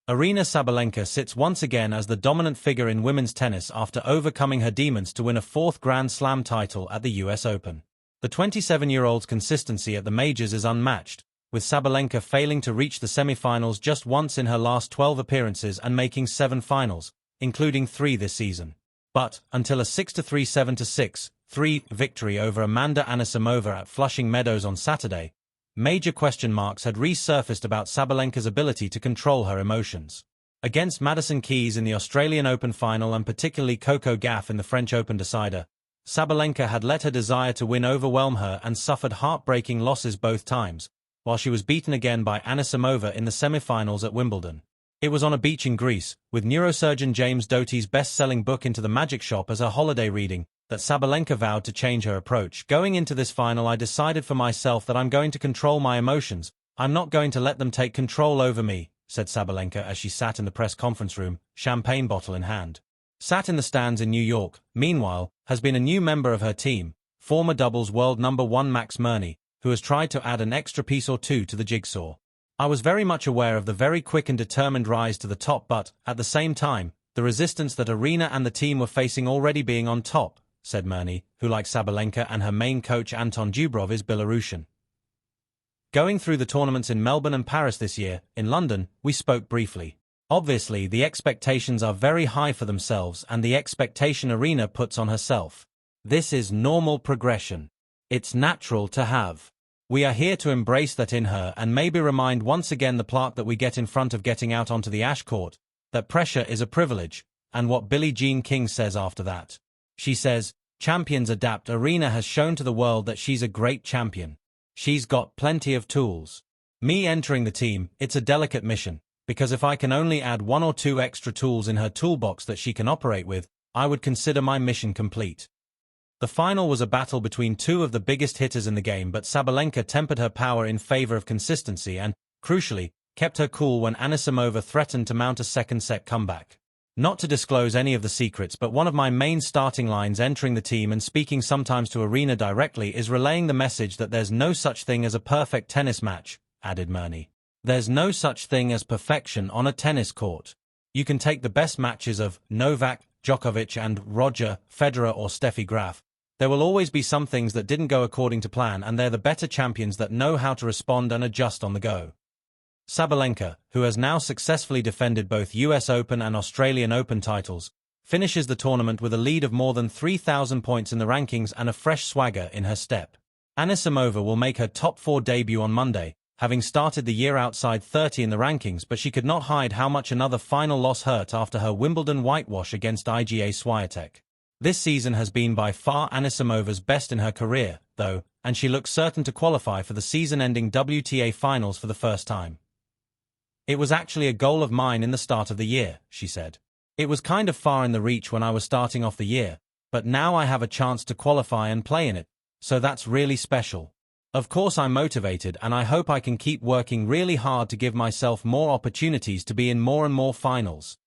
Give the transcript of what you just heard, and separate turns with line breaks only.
Aryna Sabalenka sits once again as the dominant figure in women's tennis after overcoming her demons to win a fourth Grand Slam title at the US Open. The 27-year-old's consistency at the majors is unmatched, with Sabalenka failing to reach the semi-finals just once in her last 12 appearances and making 7 finals, including 3 this season. But, until a 6-3, 7-6, 3 victory over Amanda Anisimova at Flushing Meadows on Saturday, major question marks had resurfaced about Sabalenka's ability to control her emotions. Against Madison Keys in the Australian Open final and particularly Coco Gauff in the French Open decider, Sabalenka had let her desire to win overwhelm her and suffered heartbreaking losses both times, while she was beaten again by Anisimova in the semi-finals at Wimbledon. It was on a beach in Greece, with neurosurgeon James Doty's best-selling book Into the Magic Shop as her holiday reading, that Sabalenka vowed to change her approach. Going into this final, I decided for myself that I'm going to control my emotions. I'm not going to let them take control over me, said Sabalenka as she sat in the press conference room, champagne bottle in hand. Sat in the stands in New York, meanwhile, has been a new member of her team, former doubles world #1 Max Mirnyi, who has tried to add an extra piece or two to the jigsaw. I was very much aware of the very quick and determined rise to the top but, at the same time, the resistance that Aryna and the team were facing already being on top, said Mirnyi, who like Sabalenka and her main coach Anton Dubrovov is Belarusian. Going through the tournaments in Melbourne and Paris this year, in London, we spoke briefly. Obviously, the expectations are very high for themselves and the expectation Aryna puts on herself. This is normal progression. It's natural to have. We are here to embrace that in her and maybe remind once again the plaque that we get in front of getting out onto the ash court, that pressure is a privilege, and what Billie Jean King says after that. She says, champions adapt. Aryna has shown to the world that she's a great champion. She's got plenty of tools. Me entering the team, it's a delicate mission, because if I can only add 1 or 2 extra tools in her toolbox that she can operate with, I would consider my mission complete. The final was a battle between 2 of the biggest hitters in the game, but Sabalenka tempered her power in favor of consistency and, crucially, kept her cool when Anisimova threatened to mount a second-set comeback. Not to disclose any of the secrets, but one of my main starting lines entering the team and speaking sometimes to Aryna directly is relaying the message that there's no such thing as a perfect tennis match, added Mirnyi. There's no such thing as perfection on a tennis court. You can take the best matches of Novak, Djokovic and Roger, Federer or Steffi Graf. There will always be some things that didn't go according to plan, and they're the better champions that know how to respond and adjust on the go. Sabalenka, who has now successfully defended both US Open and Australian Open titles, finishes the tournament with a lead of more than 3,000 points in the rankings and a fresh swagger in her step. Anisimova will make her top 4 debut on Monday, having started the year outside 30 in the rankings, but she could not hide how much another final loss hurt after her Wimbledon whitewash against Iga Swiatek. This season has been by far Anisimova's best in her career, though, and she looks certain to qualify for the season-ending WTA finals for the first time. It was actually a goal of mine in the start of the year, she said. It was kind of far in the reach when I was starting off the year, but now I have a chance to qualify and play in it, so that's really special. Of course I'm motivated and I hope I can keep working really hard to give myself more opportunities to be in more and more finals.